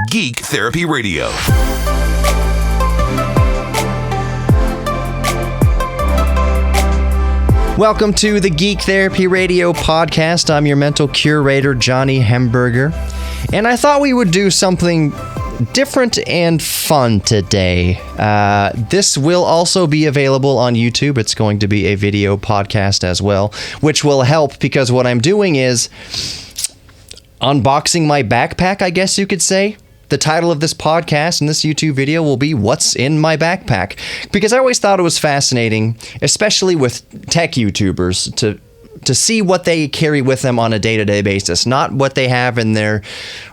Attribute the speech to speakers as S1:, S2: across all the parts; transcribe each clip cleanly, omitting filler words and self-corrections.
S1: Geek Therapy Radio.
S2: Welcome to the Geek Therapy Radio podcast. I'm your mental curator, Johnny Hemberger. And I thought we would do something different and fun today. This will also be available on YouTube. It's going to be a video podcast as well, which will help because what I'm doing is unboxing my backpack, I guess you could say. The title of this podcast and this YouTube video will be What's in My Backpack? Because I always thought it was fascinating, especially with tech YouTubers, to see what they carry with them on a day-to-day basis. Not what they have in their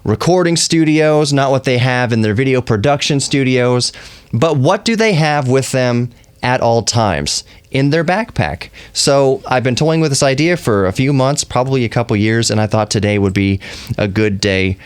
S2: recording studios, not what they have in their video production studios, but what do they have with them at all times in their backpack. So I've been toying with this idea for a few months, probably a couple years, and I thought today would be a good day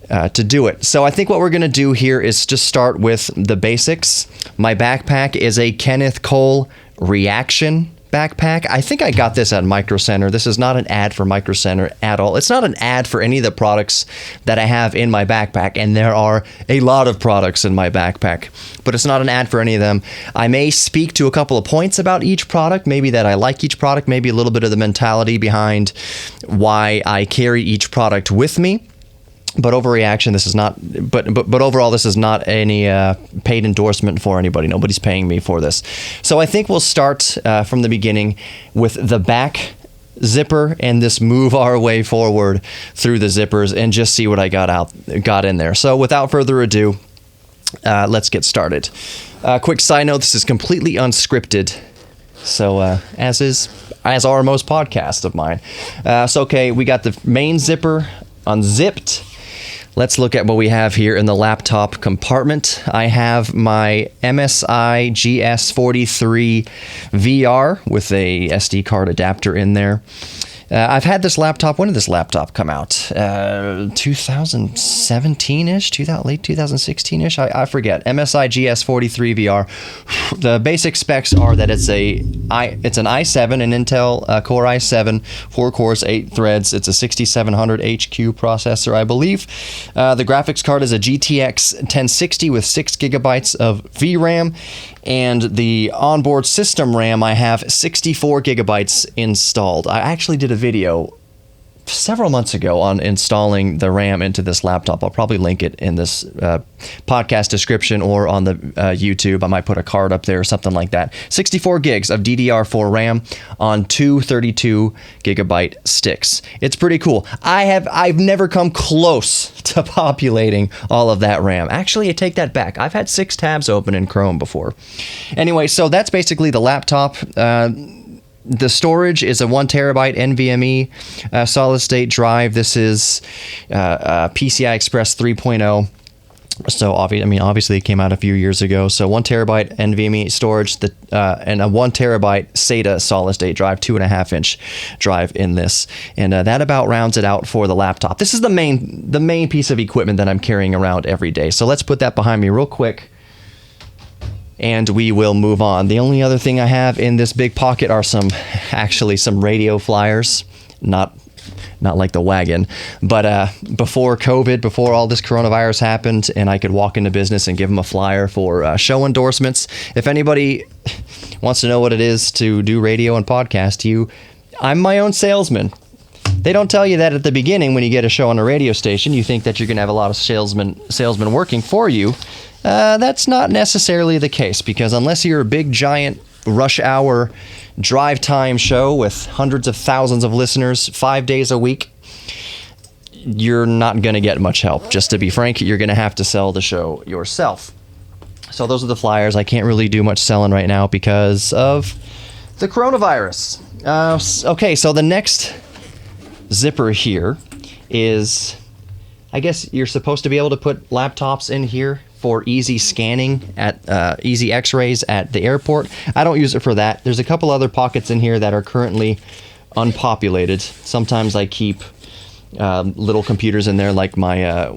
S2: to do it. So I think what we're going to do here is just start with the basics. My backpack is a Kenneth Cole Reaction backpack. I think I got this at Micro Center. This is not an ad for Micro Center at all. It's not an ad for any of the products that I have in my backpack, and there are a lot of products in my backpack, but it's not an ad for any of them. I may speak to a couple of points about each product, maybe that I like each product, maybe a little bit of the mentality behind why I carry each product with me. But overreaction, this is not. But overall, this is not any paid endorsement for anybody. Nobody's paying me for this. So I think we'll start from the beginning with the back zipper and this move our way forward through the zippers and just see what I got in there. So without further ado, let's get started. Quick side note: this is completely unscripted. So as are most podcasts of mine. Okay, we got the main zipper unzipped. Let's look at what we have here in the laptop compartment. I have my MSI GS43 VR with a SD card adapter in there. I've had this laptop. When did this laptop come out? 2017-ish? Late 2016-ish? I forget. MSI GS43 VR. The basic specs are that it's an i7, an Intel Core i7, 4 cores, 8 threads. It's a 6700 HQ processor, I believe. The graphics card is a GTX 1060 with 6 gigabytes of VRAM. And the onboard system RAM, I have 64 gigabytes installed. I actually did a video several months ago on installing the RAM into this laptop. I'll probably link it in this podcast description or on the YouTube. I might put a card up there or something like that. 64 gigs of DDR4 RAM on two 32 gigabyte sticks. It's pretty cool. I've never come close to populating all of that RAM. Actually, I take that back. I've had 6 tabs open in Chrome before. Anyway, so that's basically the laptop. The storage is a 1 terabyte NVMe solid state drive. This is PCI Express 3.0. So obviously it came out a few years ago. So 1 terabyte NVMe storage, and a 1 terabyte SATA solid state drive, 2.5-inch drive in this, and that about rounds it out for the laptop. This is the main piece of equipment that I'm carrying around every day. So let's put that behind me real quick, and we will move on. The only other thing I have in this big pocket are some radio flyers, not like the wagon, but before COVID, before all this coronavirus happened, and I could walk into business and give them a flyer for show endorsements. If anybody wants to know what it is to do radio and podcast, I'm my own salesman. They don't tell you that at the beginning when you get a show on a radio station. You think that you're going to have a lot of salesmen working for you. That's not necessarily the case, because unless you're a big, giant, rush hour drive time show with hundreds of thousands of listeners 5 days a week, you're not going to get much help. Just to be frank, you're going to have to sell the show yourself. So those are the flyers. I can't really do much selling right now because of the coronavirus. Okay, so the next zipper here is, I guess you're supposed to be able to put laptops in here for easy scanning at easy x-rays at the airport. I don't use it for that. There's a couple other pockets in here that are currently unpopulated. Sometimes I keep little computers in there, like my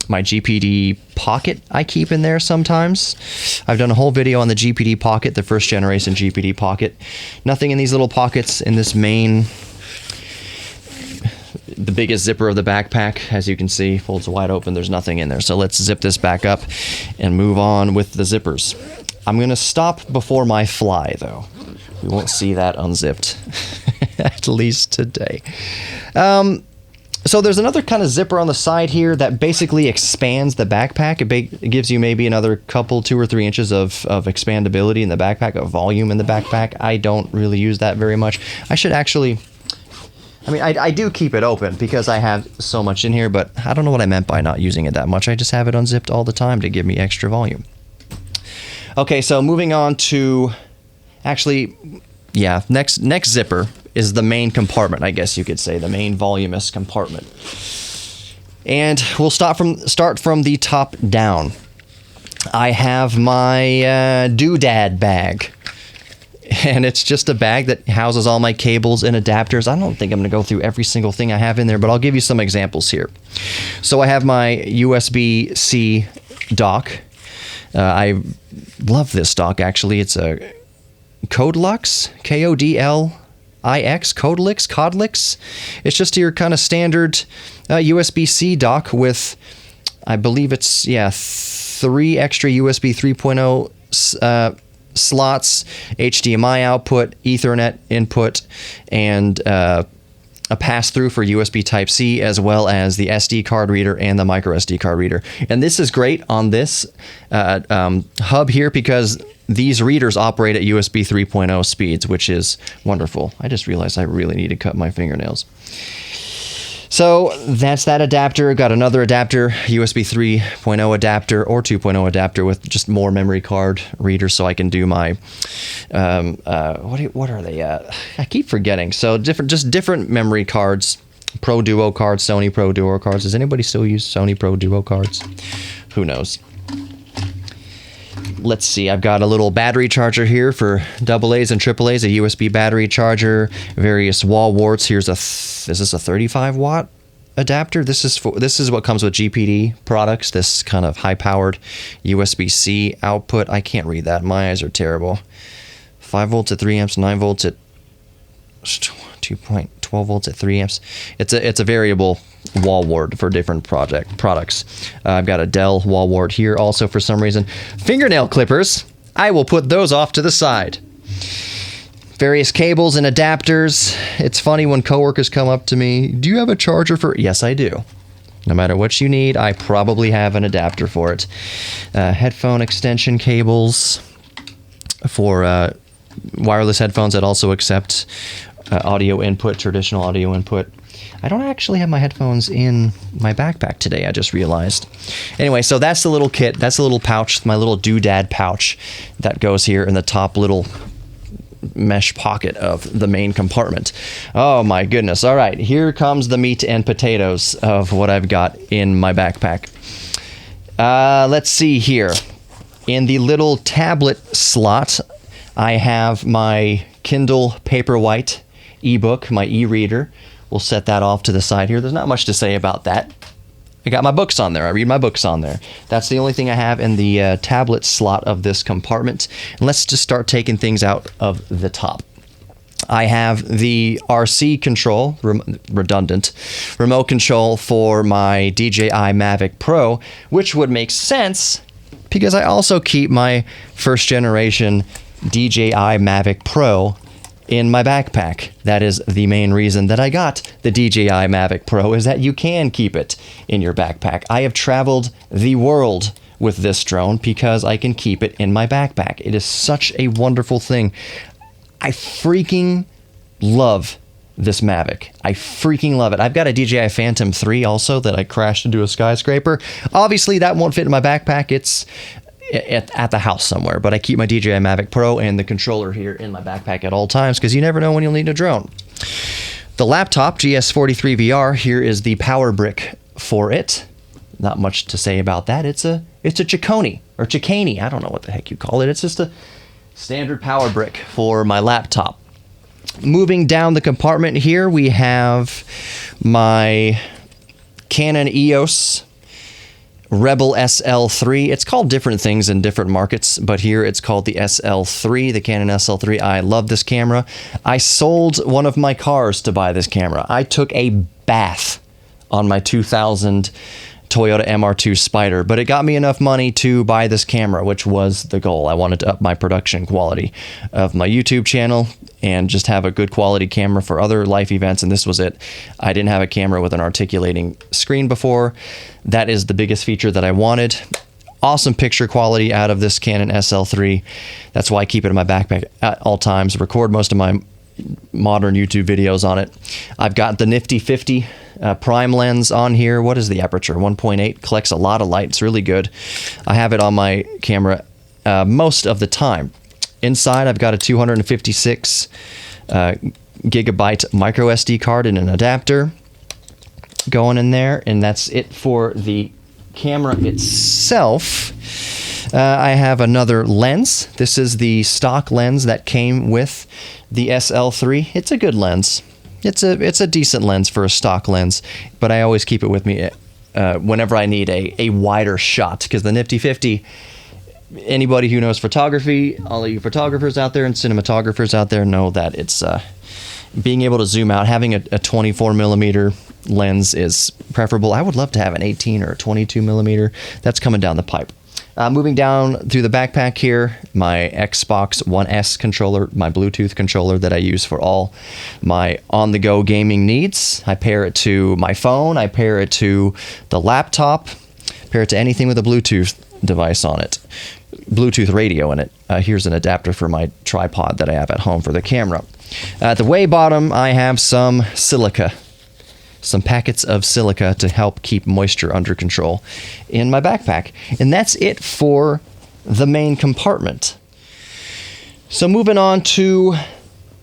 S2: my GPD Pocket I keep in there sometimes. I've done a whole video on the GPD Pocket, the first generation GPD Pocket. Nothing in these little pockets in this main the biggest zipper of the backpack. As you can see, folds wide open. There's nothing in there. So let's zip this back up and move on with the zippers. I'm going to stop before my fly, though. We won't see that unzipped, at least today. So there's another kind of zipper on the side here that basically expands the backpack. It gives you maybe another couple, 2 or 3 inches of expandability in the backpack, of volume in the backpack. I don't really use that very much. I should actually... I mean, I do keep it open because I have so much in here, but I don't know what I meant by not using it that much. I just have it unzipped all the time to give me extra volume. Okay, so moving on to... Actually, yeah, next zipper is the main compartment, I guess you could say, the main voluminous compartment. And we'll start from the top down. I have my doodad bag. And it's just a bag that houses all my cables and adapters. I don't think I'm going to go through every single thing I have in there, but I'll give you some examples here. So I have my USB-C dock. I love this dock, actually. It's a Codlux, K-O-D-L-I-X, Codlix. It's just your kind of standard USB-C dock with, I believe it's, 3 extra USB 3.0 slots, HDMI output, Ethernet input, and a pass-through for USB Type-C, as well as the SD card reader and the micro SD card reader. And this is great on this hub here because these readers operate at USB 3.0 speeds, which is wonderful. I just realized I really need to cut my fingernails. So that's that adapter. Got another adapter, USB 3.0 adapter or 2.0 adapter with just more memory card readers, so I can do my what are they? I keep forgetting. So different memory cards, Pro Duo cards, Sony Pro Duo cards. Does anybody still use Sony Pro Duo cards? Who knows? Let's see, I've got a little battery charger here for AA's and AAA's, a USB battery charger, various wall warts. Is this a 35 watt adapter? This is what comes with GPD products, this kind of high powered USB-C output. I can't read that. My eyes are terrible. 5 volts at 3 amps, 9 volts at 12 volts at 3 amps. It's a variable wall wart for different products. I've got a Dell wall wart here also for some reason. Fingernail clippers, I will put those off to the side. Various cables and adapters. It's funny when coworkers come up to me, do you have a charger for... Yes, I do. No matter what you need, I probably have an adapter for it. Headphone extension cables for wireless headphones that also accept audio input, traditional audio input. I don't actually have my headphones in my backpack today, I just realized. Anyway, so that's the little kit. That's the little pouch, my little doodad pouch that goes here in the top little mesh pocket of the main compartment. Oh my goodness. All right, here comes the meat and potatoes of what I've got in my backpack. Let's see here. In the little tablet slot, I have my Kindle Paperwhite ebook, my e-reader. We'll set that off to the side here. There's not much to say about that. I got my books on there. I read my books on there. That's the only thing I have in the tablet slot of this compartment. And let's just start taking things out of the top. I have the RC control, redundant, remote control for my DJI Mavic Pro, which would make sense because I also keep my first generation DJI Mavic Pro in my backpack. That is the main reason that I got the DJI Mavic Pro, is that you can keep it in your backpack. I have traveled the world with this drone because I can keep it in my backpack. It is such a wonderful thing. I freaking love this Mavic. I freaking love it. I've got a DJI Phantom 3 also that I crashed into a skyscraper. Obviously, that won't fit in my backpack. It's at the house somewhere, but I keep my DJI Mavic Pro and the controller here in my backpack at all times because you never know when you'll need a drone. The laptop, GS43 VR, here is the power brick for it. Not much to say about that. It's a Chicone or Chicane. I don't know what the heck you call it. It's just a standard power brick for my laptop. Moving down the compartment here, we have my Canon EOS Rebel SL3. It's called different things in different markets, but here it's called the SL3, the Canon SL3. I love this camera. I sold one of my cars to buy this camera. I took a bath on my 2000 Toyota MR2 Spyder, but it got me enough money to buy this camera, which was the goal. I wanted to up my production quality of my YouTube channel and just have a good quality camera for other life events, and this was it. I didn't have a camera with an articulating screen before. That is the biggest feature that I wanted. Awesome picture quality out of this Canon SL3. That's why I keep it in my backpack at all times. Record most of my modern YouTube videos on it. I've got the nifty 50 prime lens on here. What is the aperture? 1.8. Collects a lot of light. It's really good. I have it on my camera most of the time. Inside, I've got a 256 gigabyte micro SD card and an adapter going in there, and that's it for the camera itself. I have another lens. This is the stock lens that came with the SL3. It's a good lens. It's a decent lens for a stock lens, but I always keep it with me whenever I need a wider shot, because the nifty 50, anybody who knows photography, all of you photographers out there and cinematographers out there know that it's being able to zoom out. Having a 24 millimeter lens is preferable. I would love to have an 18 or a 22 millimeter. That's coming down the pipe. Moving down through the backpack here, my Xbox One S controller, my Bluetooth controller that I use for all my on-the-go gaming needs. I pair it to my phone. I pair it to the laptop. Pair it to anything with a Bluetooth device on it. Bluetooth radio in it. Here's an adapter for my tripod that I have at home for the camera. At the way bottom, I have some silica. Some packets of silica to help keep moisture under control in my backpack. And that's it for the main compartment. So moving on to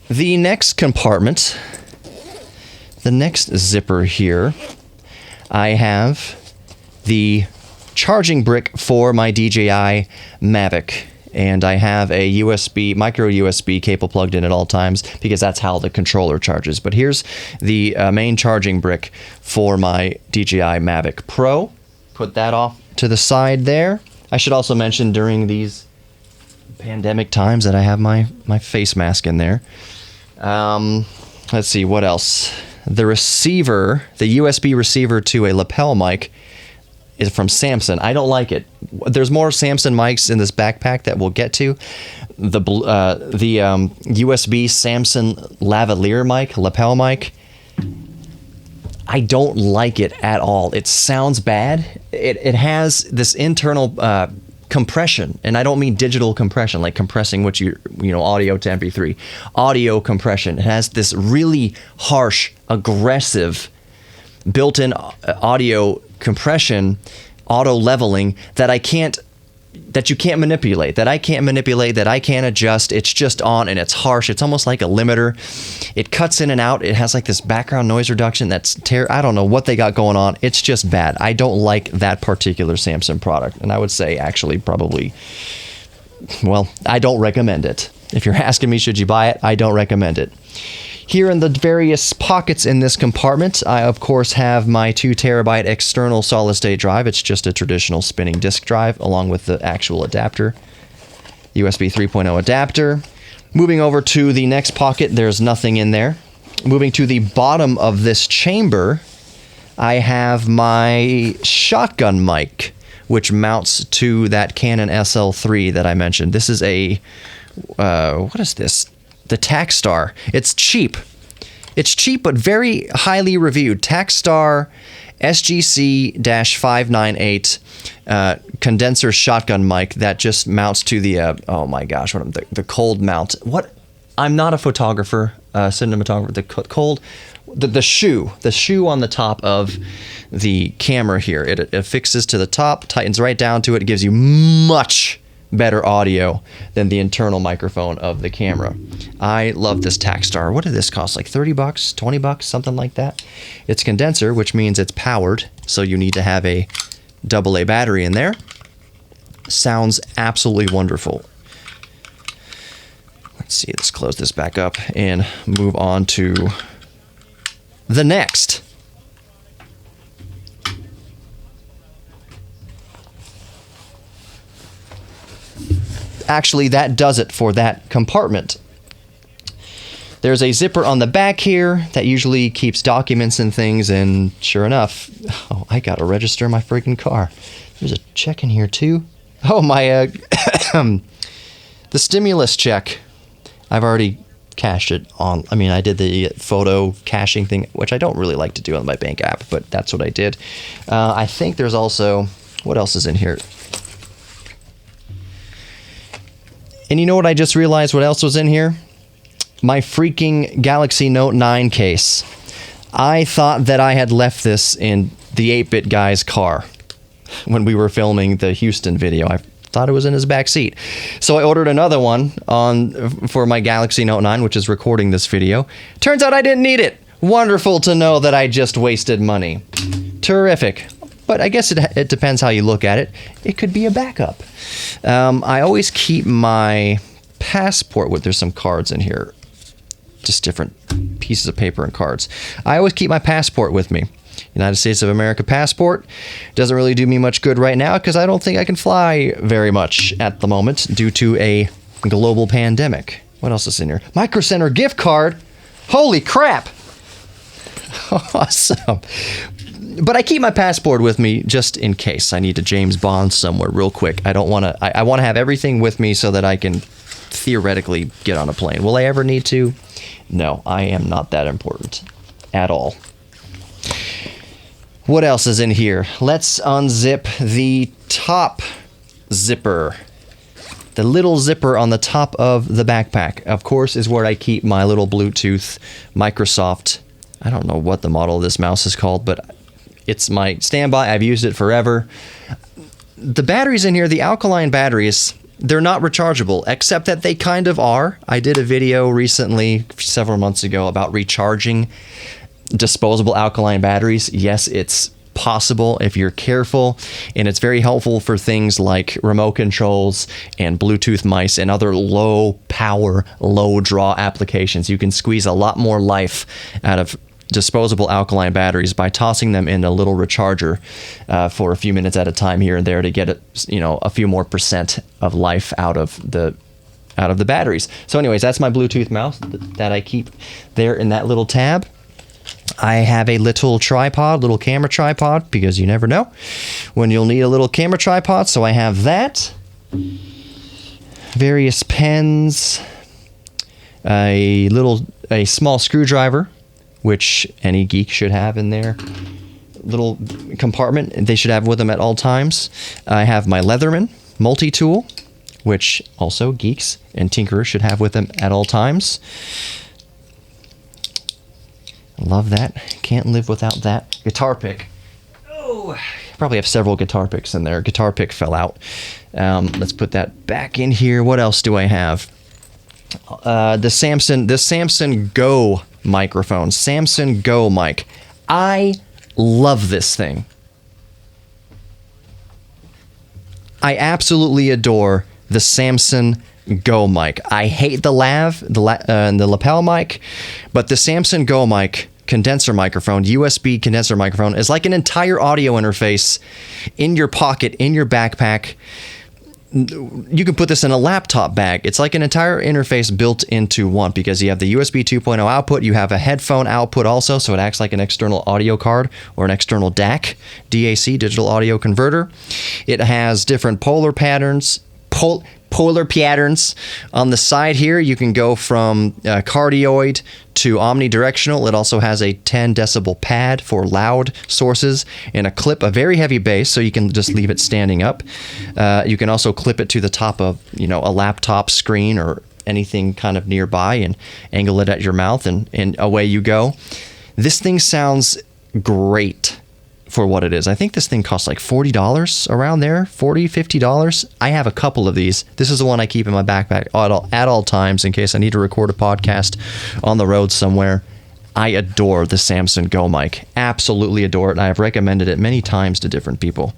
S2: the next compartment, the next zipper here, I have the charging brick for my DJI Mavic. And I have a micro USB cable plugged in at all times because that's how the controller charges. But here's the main charging brick for my DJI Mavic Pro. Put that off to the side there. I should also mention during these pandemic times that I have my face mask in there. Let's see, what else? The receiver, the USB receiver to a lapel mic is from Samson. I don't like it. There's more Samson mics in this backpack that we'll get to. The USB Samson lavalier mic, lapel mic, I don't like it at all. It sounds bad. It has this internal compression, and I don't mean digital compression, like compressing what audio to MP3. Audio compression. It has this really harsh, aggressive, built-in audio compression, auto leveling that you can't manipulate, that I can't adjust. It's just on and it's harsh. It's almost like a limiter. It cuts in and out. It has like this background noise reduction that's I don't know what they got going on. It's just bad. I don't like that particular Samson product. And I would say actually probably, well, I don't recommend it. If you're asking me, should you buy it? I don't recommend it. Here in the various pockets in this compartment, I of course have my 2 terabyte external solid state drive. It's just a traditional spinning disk drive along with the actual adapter, USB 3.0 adapter. Moving over to the next pocket, there's nothing in there. Moving to the bottom of this chamber, I have my shotgun mic, which mounts to that Canon SL3 that I mentioned. This is what is this? The Takstar. It's cheap. It's cheap, but very highly reviewed. Takstar SGC-598 condenser shotgun mic that just mounts to the, oh my gosh, the cold mount. What? I'm not a photographer, cinematographer. The shoe on the top of the camera here. It affixes to the top, tightens right down to it. It gives you much better audio than the internal microphone of the camera. I love this Takstar. What did this cost? Like $30, $20, something like that. It's condenser, which means it's powered, so you need to have a AA battery in there. Sounds absolutely wonderful. Let's see, let's close this back up and move on to the next. actually, that does it for that compartment. There's a zipper on the back here that usually keeps documents and things, and sure enough, oh, I gotta register my freaking car. There's a check in here too. Oh, my, the stimulus check. I've already cashed it on, I did the photo caching thing, which I don't really like to do on my bank app, but that's what I did. I think there's also, what else is in here? And you know what I just realized what else was in here? My freaking Galaxy Note 9 case. I thought that I had left this in the 8-Bit guy's car when we were filming the Houston video. I thought it was in his back seat. So I ordered another one for my Galaxy Note 9, which is recording this video. Turns out I didn't need it. Wonderful to know that I just wasted money. Terrific. But I guess it depends how you look at it. It could be a backup. I always keep my passport with, there's some cards in here. Just different pieces of paper and cards. I always keep my passport with me. United States of America passport. Doesn't really do me much good right now because I don't think I can fly very much at the moment due to a global pandemic. What else is in here? Micro Center gift card. Holy crap. Awesome. But I keep my passport with me just in case I need to James Bond somewhere real quick. I don't want to, I want to have everything with me so that I can theoretically get on a plane. Will I ever need to? No, I am not that important at all. What else is in here? Let's unzip the top zipper. The little zipper on the top of the backpack, of course, is where I keep my little Bluetooth Microsoft. I don't know what the model of this mouse is called, but it's my standby. I've used it forever. The batteries in here, the alkaline batteries, they're not rechargeable, except that they kind of are. I did a video recently, several months ago, about recharging disposable alkaline batteries. Yes, it's possible if you're careful, and it's very helpful for things like remote controls and Bluetooth mice and other low power, low draw applications. You can squeeze a lot more life out of disposable alkaline batteries by tossing them in a little recharger for a few minutes at a time here and there to get a few more % of life out of the batteries. So anyways, that's my Bluetooth mouse that I keep there in that little tab. I have a little tripod, little camera tripod, because you never know when you'll need a little camera tripod. So I have that, various pens, a small screwdriver, which any geek should have in their little compartment. They should have with them at all times. I have my Leatherman multi-tool, which also geeks and tinkerers should have with them at all times. Love that. Can't live without that. Guitar pick. Oh, probably have several guitar picks in there. Guitar pick fell out. Let's put that back in here. What else do I have? The Samson Go microphone. Samson Go mic. I love this thing. I absolutely adore the Samson Go mic. I hate the lav, and the lapel mic, but the Samson Go mic condenser microphone, USB condenser microphone, is like an entire audio interface in your pocket, in your backpack. You can put this in a laptop bag. It's like an entire interface built into one because you have the USB 2.0 output, you have a headphone output also, so it acts like an external audio card or an external DAC, DAC, digital audio converter. It has different polar patterns, polar patterns. On the side here, you can go from cardioid to omnidirectional. It also has a 10 decibel pad for loud sources and a clip, a very heavy bass, so you can just leave it standing up. You can also clip it to the top of a laptop screen or anything kind of nearby and angle it at your mouth, and away you go. This thing sounds great for what it is. I think this thing costs like $40 around there, $40, $50. I have a couple of these. This is the one I keep in my backpack at all times in case I need to record a podcast on the road somewhere. I adore the Samson Go mic. Absolutely adore it. And I've recommended it many times to different people.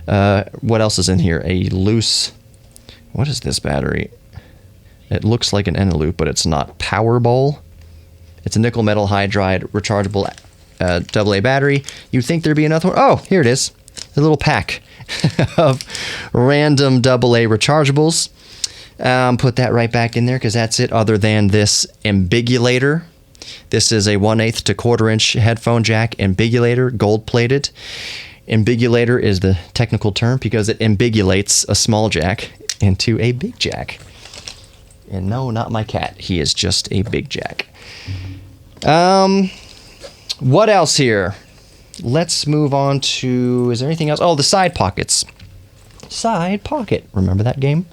S2: What else is in here? A loose, what is this battery? It looks like an Eneloop, but it's not. Powerball. It's a nickel metal hydride rechargeable AA battery. You'd think there'd be another one. Oh, here it is. A little pack of random AA rechargeables. Put that right back in there because that's it, other than this ambigulator. This is a 1/8 to 1/4 inch headphone jack ambigulator, gold plated. Ambigulator is the technical term because it ambigulates a small jack into a big jack. And no, not my cat. He is just a big jack. What else here? Let's move on to, is there anything else? Oh, the side pockets. Side pocket. Remember that game?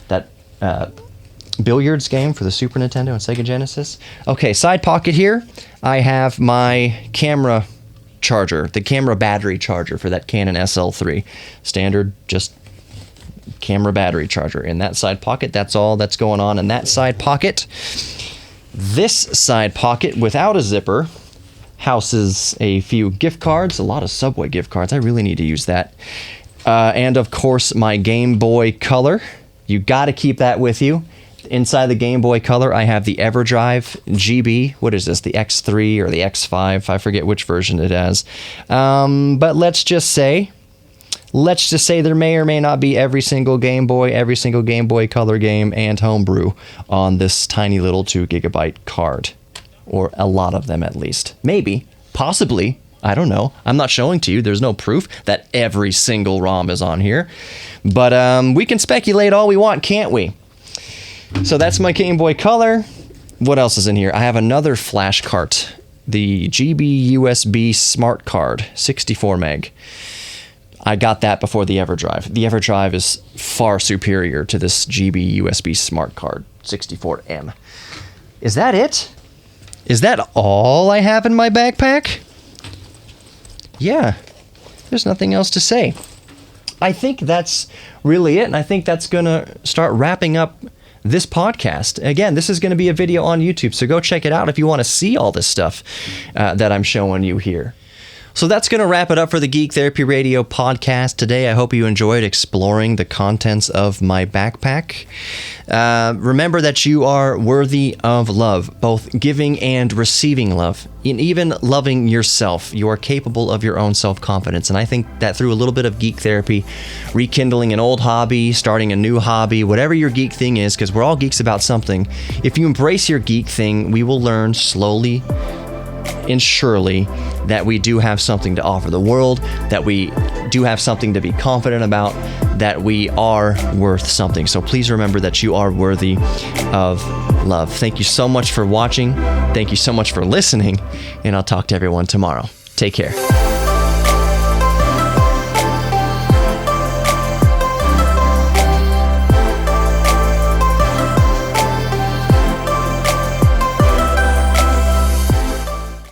S2: That billiards game for the Super Nintendo and Sega Genesis? Okay, side pocket here. I have my camera charger, the camera battery charger for that Canon SL3. Standard, just camera battery charger in that side pocket. That's all that's going on in that side pocket. This side pocket without a zipper houses a few gift cards, a lot of Subway gift cards. I really need to use that. And of course, my Game Boy Color. You got to keep that with you. Inside the Game Boy Color, I have the EverDrive GB. What is this? The X3 or the X5? I forget which version it has. But let's just say there may or may not be every single Game Boy Color game and homebrew on this tiny little 2 GB card. Or a lot of them at least. Maybe. Possibly. I don't know. I'm not showing to you. There's no proof that every single ROM is on here. But we can speculate all we want, can't we? So that's my Game Boy Color. What else is in here? I have another flash cart. The GB USB Smart Card, 64 meg. I got that before the EverDrive. The EverDrive is far superior to this GB USB Smart Card, 64M. Is that it? Is that all I have in my backpack? Yeah, there's nothing else to say. I think that's really it, and I think that's going to start wrapping up this podcast. Again, this is going to be a video on YouTube, so go check it out if you want to see all this stuff that I'm showing you here. So that's going to wrap it up for the Geek Therapy Radio podcast today. I hope you enjoyed exploring the contents of my backpack. Remember that you are worthy of love, both giving and receiving love, and even loving yourself. You are capable of your own self-confidence. And I think that through a little bit of geek therapy, rekindling an old hobby, starting a new hobby, whatever your geek thing is, because we're all geeks about something, if you embrace your geek thing, we will learn slowly and surely that we do have something to offer the world, that we do have something to be confident about, that we are worth something. So please remember that you are worthy of love. Thank you so much for watching. Thank you so much for listening, and I'll talk to everyone tomorrow. Take care.